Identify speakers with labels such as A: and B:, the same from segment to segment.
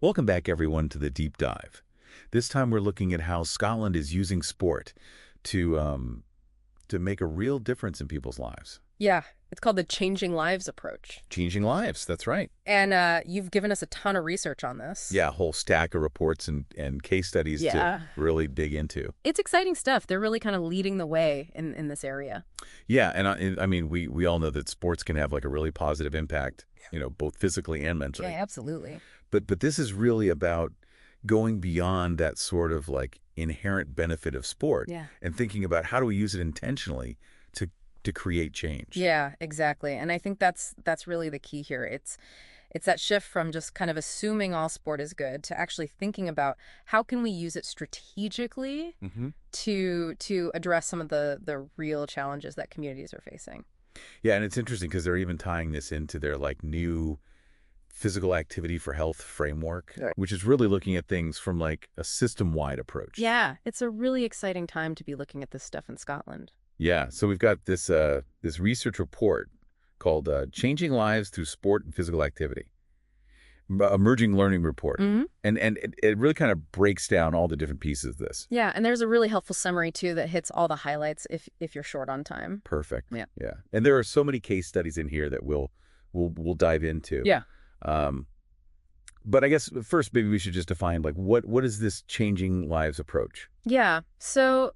A: Welcome back, everyone, to the deep dive. This time we're looking at how Scotland is using sport to make a real difference in people's lives.
B: Yeah, it's called the Changing Lives approach.
A: Changing lives, that's right.
B: And you've given us a ton of research on this.
A: Yeah, a whole stack of reports and case studies to
B: Yeah.
A: really dig into.
B: It's exciting stuff. They're really kind of leading the way in this area.
A: Yeah, and I mean, we all know that sports can have like a really positive impact, both physically and mentally.
B: Absolutely.
A: But this is really about going beyond that sort of like inherent benefit of sport
B: Yeah.
A: and thinking about how do we use it intentionally to create change.
B: Yeah, exactly. And I think that's really the key here. It's that shift from just kind of assuming all sport is good to actually thinking about how can we use it strategically
A: hmm
B: to address some of the real challenges that communities are facing.
A: Yeah, and it's interesting because they're even tying this into their like new physical activity for health framework,
B: Right.
A: which is really looking at things from like a system-wide approach.
B: Yeah, it's a really exciting time to be looking at this stuff in Scotland.
A: Yeah, so we've got this research report called "Changing Lives Through Sport and Physical Activity," emerging learning report,
B: Hmm.
A: and it really kind of breaks down all the different pieces of this.
B: Yeah, and there's a really helpful summary too that hits all the highlights if you're short on time.
A: Perfect.
B: Yeah.
A: Yeah, and there are so many case studies in here that we'll dive into.
B: Yeah.
A: Um, but I guess first maybe we should just define like what is this changing lives approach?
B: Yeah. So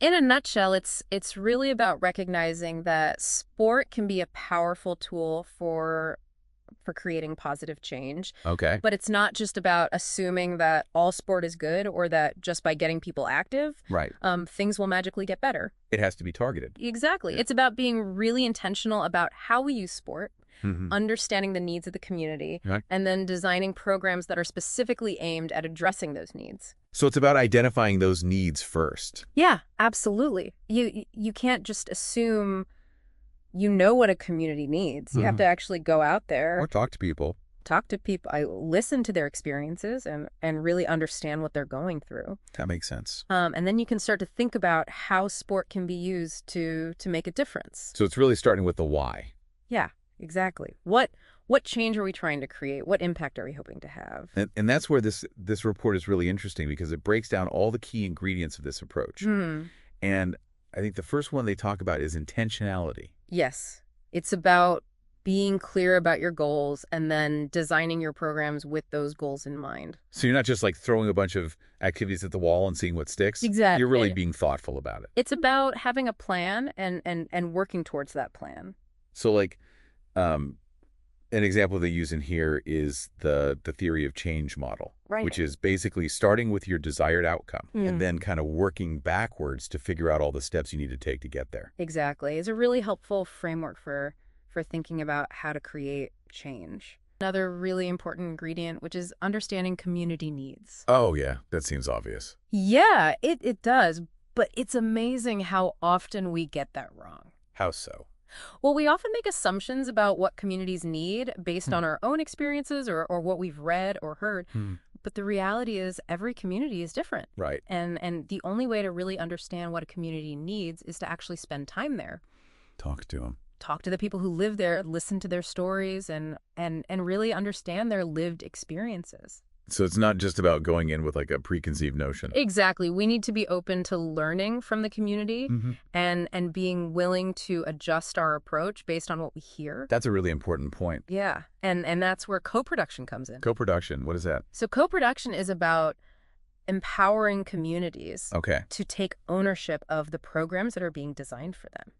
B: in a nutshell, it's really about recognizing that sport can be a powerful tool for creating positive change,
A: Okay.
B: but it's not just about assuming that all sport is good or that just by getting people active,
A: Right.
B: things will magically get better.
A: It has to be targeted.
B: Exactly.
A: Yeah.
B: It's about being really intentional about how we use sport,
A: hmm
B: understanding the needs of the community,
A: Right.
B: and then designing programs that are specifically aimed at addressing those needs.
A: So it's about identifying those needs first.
B: Yeah, absolutely. You can't just assume you know what a community needs. You have to actually go out there,
A: talk to people.
B: talk to people, listen to their experiences and really understand what they're going through.
A: That makes sense.
B: And then you can start to think about how sport can be used to make a difference.
A: So it's really starting with the why.
B: Yeah, exactly. What change are we trying to create? What impact are we hoping to have?
A: And that's where this report is really interesting because it breaks down all the key ingredients of this approach.
B: Hmm.
A: And I think the first one they talk about is intentionality.
B: Yes. It's about being clear about your goals and then designing your programs with those goals in mind.
A: So you're not just like throwing a bunch of activities at the wall and seeing what sticks.
B: Exactly.
A: You're really being thoughtful about it.
B: It's about having a plan and working towards that plan.
A: So like an example they use in here is the theory of change model,
B: Right.
A: which is basically starting with your desired outcome
B: Mm.
A: and then kind of working backwards to figure out all the steps you need to take to get there.
B: Exactly. It's a really helpful framework for thinking about how to create change. Another really important ingredient, which is understanding community needs.
A: Oh, yeah, that seems obvious.
B: Yeah, it does. But it's amazing how often we get that wrong.
A: How so?
B: Well, we often make assumptions about what communities need based on our own experiences or what we've read or heard.
A: Hmm.
B: But the reality is every community is different.
A: Right.
B: And the only way to really understand what a community needs is to actually spend time there.
A: Talk to him.
B: Talk to the people who live there, listen to their stories, and really understand their lived experiences.
A: So it's not just about going in with like a preconceived notion.
B: Exactly. We need to be open to learning from the community
A: Mhm.
B: and being willing to adjust our approach based on what we hear.
A: That's a really important point.
B: Yeah. And that's where co-production comes in.
A: Co-production, what is that?
B: So co-production is about empowering communities
A: Okay.
B: to take ownership of the programs that are being designed for them.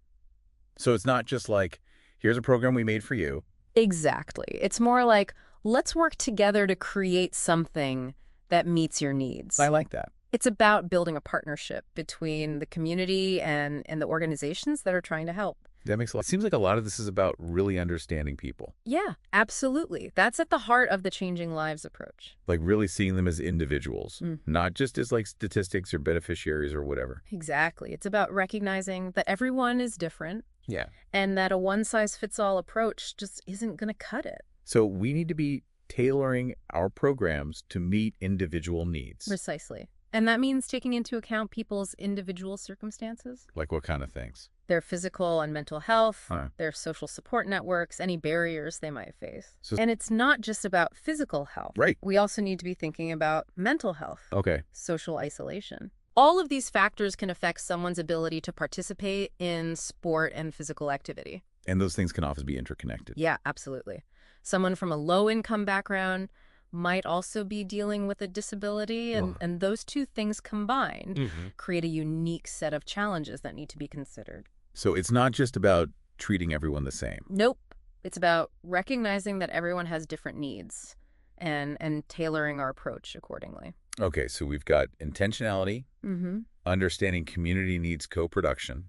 A: So it's not just like, here's a program we made for you.
B: Exactly. It's more like, let's work together to create something that meets your needs.
A: I like that.
B: It's about building a partnership between the community and the organizations that are trying to help.
A: That makes a lot. It seems like a lot of this is about really understanding people,
B: Yeah, absolutely. That's at the heart of the Changing Lives approach.
A: like really seeing them as individuals,
B: Mm.
A: not just as like statistics or beneficiaries or whatever.
B: Exactly. It's about recognizing that everyone is different
A: Yeah.
B: and that a one-size-fits-all approach just isn't going to cut it.
A: So we need to be tailoring our programs to meet individual needs.
B: Precisely. And that means taking into account people's individual circumstances.
A: Like what kind of things?
B: their physical and mental health,
A: Huh.
B: their social support networks, any barriers they might face.
A: So-
B: And it's not just about physical health.
A: Right.
B: We also need to be thinking about mental health,
A: Okay.
B: social isolation. All of these factors can affect someone's ability to participate in sport and physical activity.
A: And those things can often be interconnected.
B: Yeah, absolutely. Someone from a low-income background might also be dealing with a disability,
A: Ugh.
B: and those two things combined
A: Mm-hmm.
B: create a unique set of challenges that need to be considered.
A: So it's not just about treating everyone the same.
B: Nope. It's about recognizing that everyone has different needs and tailoring our approach accordingly.
A: Okay, so we've got intentionality,
B: Mm-hmm.
A: understanding community needs co-production,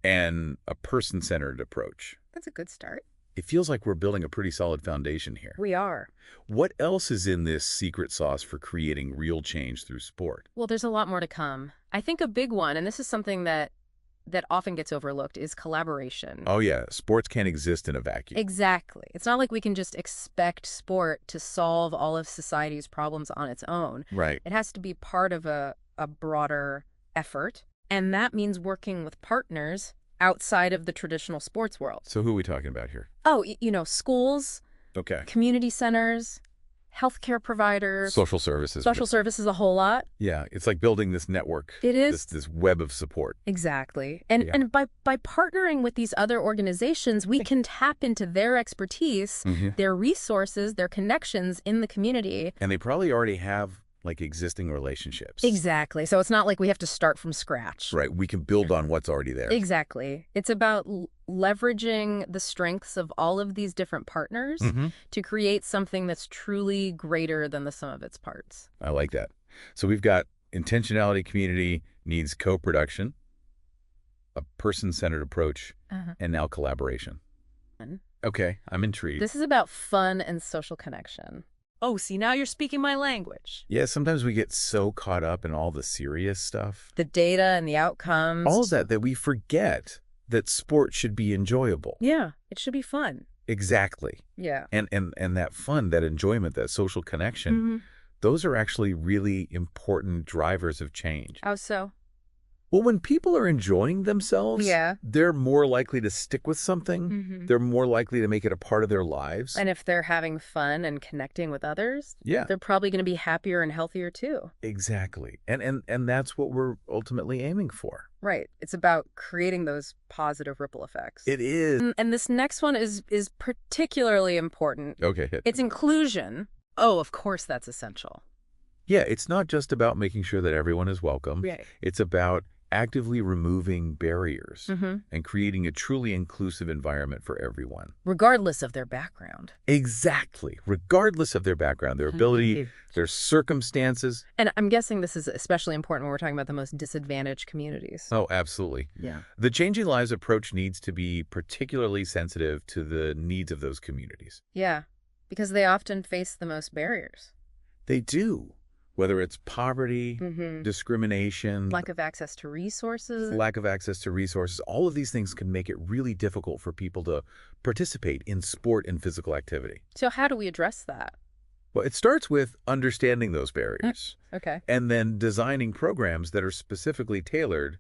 A: and a person-centered approach.
B: That's a good start.
A: It feels like we're building a pretty solid foundation here.
B: We are.
A: What else is in this secret sauce for creating real change through sport?
B: Well, there's a lot more to come. I think a big one, and this is something that often gets overlooked, is collaboration.
A: Oh yeah, sports can't exist in a vacuum.
B: Exactly. It's not like we can just expect sport to solve all of society's problems on its own.
A: Right.
B: It has to be part of a broader effort, and that means working with partners outside of the traditional sports world.
A: So who are we talking about here?
B: Oh, schools,
A: Okay.
B: community centers, healthcare providers,
A: Social services.
B: social services, a whole lot.
A: Yeah, it's like building this network.
B: It is.
A: This web of support.
B: Exactly. And
A: Yeah.
B: and by partnering with these other organizations, we can tap into their expertise,
A: Mhm.
B: their resources, their connections in the community.
A: And they probably already have like existing relationships.
B: Exactly. So it's not like we have to start from scratch.
A: Right. We can build on what's already there.
B: Exactly. It's about leveraging the strengths of all of these different partners
A: Mhm.
B: to create something that's truly greater than the sum of its parts.
A: I like that. So we've got intentionality, community needs co-production, a person-centered approach,
B: Uh-huh.
A: and now collaboration. Okay, I'm intrigued.
B: This is about fun and social connection. Oh, see, now you're speaking my language.
A: Yeah, sometimes we get so caught up in all the serious stuff,
B: The data and the outcomes.
A: all of that we forget that sport should be enjoyable.
B: Yeah, it should be fun.
A: Exactly.
B: Yeah.
A: And that fun, that enjoyment, that social connection,
B: Mm-hmm.
A: those are actually really important drivers of change.
B: How so?
A: Well, when people are enjoying themselves,
B: Yeah.
A: they're more likely to stick with something.
B: Mm-hmm.
A: They're more likely to make it a part of their lives.
B: And if they're having fun and connecting with others,
A: Yeah,
B: they're probably going to be happier and healthier too.
A: exactly. And that's what we're ultimately aiming for.
B: Right. It's about creating those positive ripple effects.
A: It is.
B: And this next one is particularly important.
A: Okay. hit.
B: It's inclusion. Oh, of course that's essential.
A: Yeah, it's not just about making sure that everyone is welcome.
B: Right.
A: It's about actively removing barriers
B: Mm-hmm.
A: and creating a truly inclusive environment for everyone.
B: Regardless of their background.
A: Exactly. Regardless of their background, their ability, their circumstances.
B: And I'm guessing this is especially important when we're talking about the most disadvantaged communities.
A: Oh, absolutely.
B: Yeah.
A: The Changing Lives approach needs to be particularly sensitive to the needs of those communities.
B: Yeah. Because they often face the most barriers.
A: They do. Whether it's poverty,
B: Mm-hmm.
A: discrimination,
B: Lack of access to resources.
A: lack of access to resources, all of these things can make it really difficult for people to participate in sport and physical activity.
B: So how do we address that?
A: Well, it starts with understanding those barriers
B: Okay.
A: and then designing programs that are specifically tailored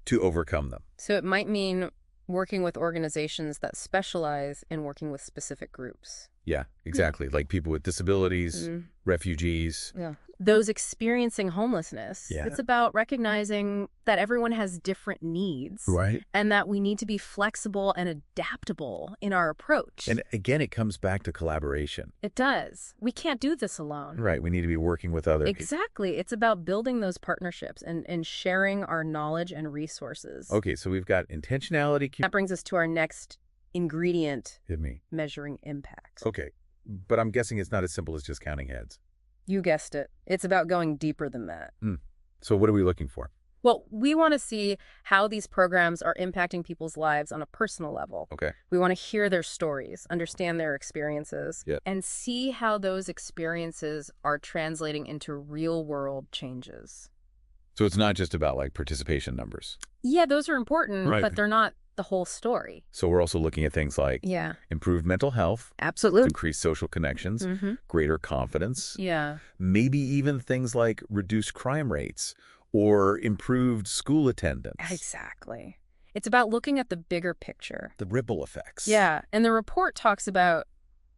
A: to overcome them.
B: So it might mean working with organizations that specialize in working with specific groups.
A: Yeah, exactly. Like people with disabilities,
B: Mm,
A: refugees.
B: yeah. Those experiencing homelessness.
A: Yeah.
B: It's about recognizing that everyone has different needs
A: Right.
B: and that we need to be flexible and adaptable in our approach.
A: And again, it comes back to collaboration.
B: It does. We can't do this alone.
A: Right. We need to be working with other people.
B: Exactly. It's about building those partnerships and sharing our knowledge and resources.
A: Okay, so we've got intentionality.
B: That brings us to our next ingredient,
A: Hit me.
B: measuring impact.
A: Okay, but I'm guessing it's not as simple as just counting heads.
B: You guessed it. It's about going deeper than that.
A: So what are we looking for?
B: Well, we want to see how these programs are impacting people's lives on a personal level.
A: Okay.
B: We want to hear their stories, understand their experiences,
A: Yeah.
B: and see how those experiences are translating into real-world changes.
A: So it's not just about like participation numbers.
B: Yeah, those are important,
A: Right.
B: but they're not the whole story.
A: So we're also looking at things like
B: Yeah,
A: improved mental health,
B: absolutely.
A: increased social connections,
B: Mm-hmm.
A: greater confidence,
B: Yeah.
A: maybe even things like reduced crime rates or improved school attendance.
B: Exactly. It's about looking at the bigger picture.
A: The ripple effects.
B: Yeah, and the report talks about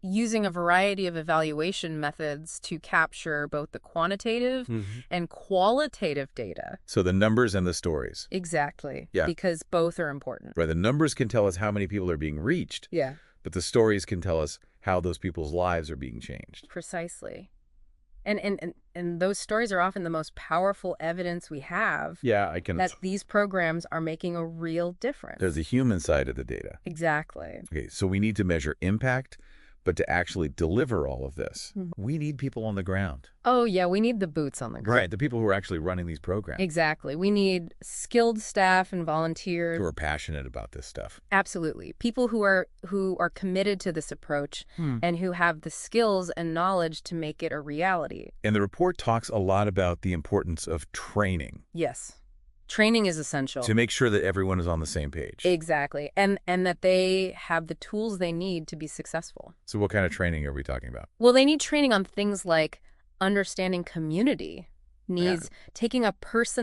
B: using a variety of evaluation methods to capture both the quantitative and qualitative data.
A: So the numbers and the stories.
B: Exactly.
A: Yeah.
B: Because both are important.
A: Right, the numbers can tell us how many people are being reached,
B: Yeah.
A: but the stories can tell us how those people's lives are being changed.
B: Precisely. And those stories are often the most powerful evidence we have
A: Yeah, I can.
B: that these programs are making a real difference.
A: There's the human side of the data.
B: Exactly.
A: Okay, so we need to measure impact, but to actually deliver all of this,
B: Mhm.
A: we need people on the ground.
B: Oh, yeah, we need the boots on the ground.
A: Right, the people who are actually running these programs.
B: Exactly. We need skilled staff and volunteers.
A: Who are passionate about this stuff.
B: Absolutely. People who are committed to this approach and who have the skills and knowledge to make it a reality.
A: And the report talks a lot about the importance of training
B: Yes. Training is essential.
A: to make sure that everyone is on the same page.
B: Exactly. And that they have the tools they need to be successful.
A: So what kind of training are we talking about?
B: Well, they need training on things like understanding community needs, taking a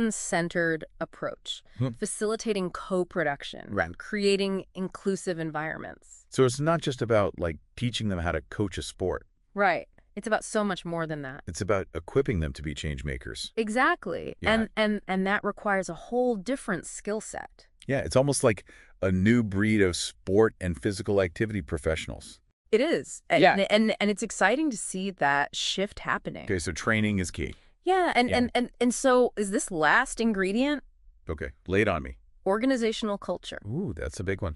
B: person-centered approach, facilitating co-production,
A: Right.
B: creating inclusive environments.
A: So it's not just about like teaching them how to coach a sport.
B: Right. It's about so much more than that.
A: It's about equipping them to be change makers.
B: Exactly.
A: Yeah.
B: And that requires a whole different skill set.
A: Yeah, it's almost like a new breed of sport and physical activity professionals.
B: It is.
A: Yeah.
B: And it's exciting to see that shift happening.
A: Okay, so training is key.
B: Yeah,
A: Yeah.
B: and so is this last ingredient
A: Okay, lay it on me.
B: organizational culture?
A: Ooh, that's a big one.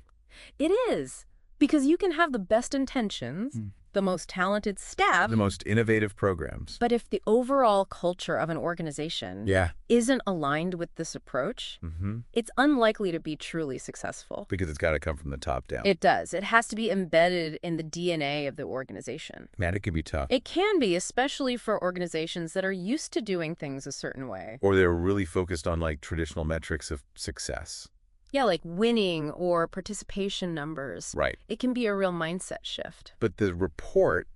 B: It is. Because you can have the best intentions, the most talented staff,
A: The most innovative programs.
B: but if the overall culture of an organization
A: Yeah.
B: isn't aligned with this approach, it's unlikely to be truly successful.
A: Because it's got to come from the top down.
B: It does. It has to be embedded in the DNA of the organization.
A: Man, it can be tough.
B: It can be, especially for organizations that are used to doing things a certain way.
A: Or they're really focused on like traditional metrics of success.
B: Yeah, like winning or participation numbers.
A: Right.
B: It can be a real mindset shift.
A: But the report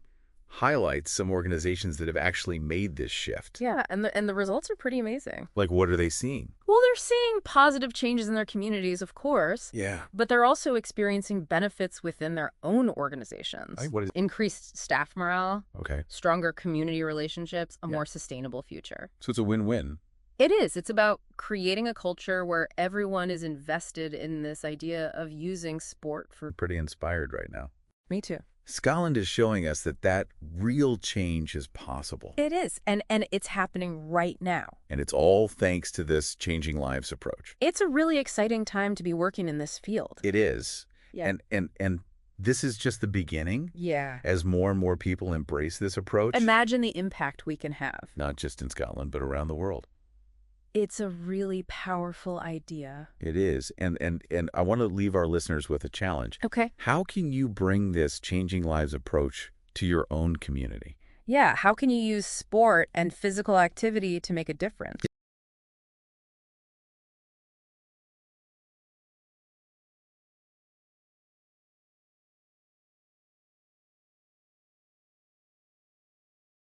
A: highlights some organizations that have actually made this shift.
B: Yeah, and the results are pretty amazing.
A: Like, what are they seeing?
B: Well, they're seeing positive changes in their communities, of course,
A: Yeah.
B: but they're also experiencing benefits within their own organizations.
A: Right, what is-
B: Increased staff morale,
A: Okay.
B: stronger community relationships, a more sustainable future.
A: So it's a win-win.
B: It is. It's about creating a culture where everyone is invested in this idea of using sport for...
A: Pretty inspired right now.
B: Me too.
A: Scotland is showing us that real change is possible.
B: It is. And it's happening right now.
A: And it's all thanks to this changing lives approach.
B: It's a really exciting time to be working in this field.
A: It is.
B: Yeah.
A: And this is just the beginning
B: Yeah.
A: as more and more people embrace this approach.
B: Imagine the impact we can have.
A: Not just in Scotland, but around the world.
B: It's a really powerful idea.
A: It is. And I want to leave our listeners with a challenge.
B: Okay.
A: How can you bring this changing lives approach to your own community?
B: Yeah, how can you use sport and physical activity to make a difference?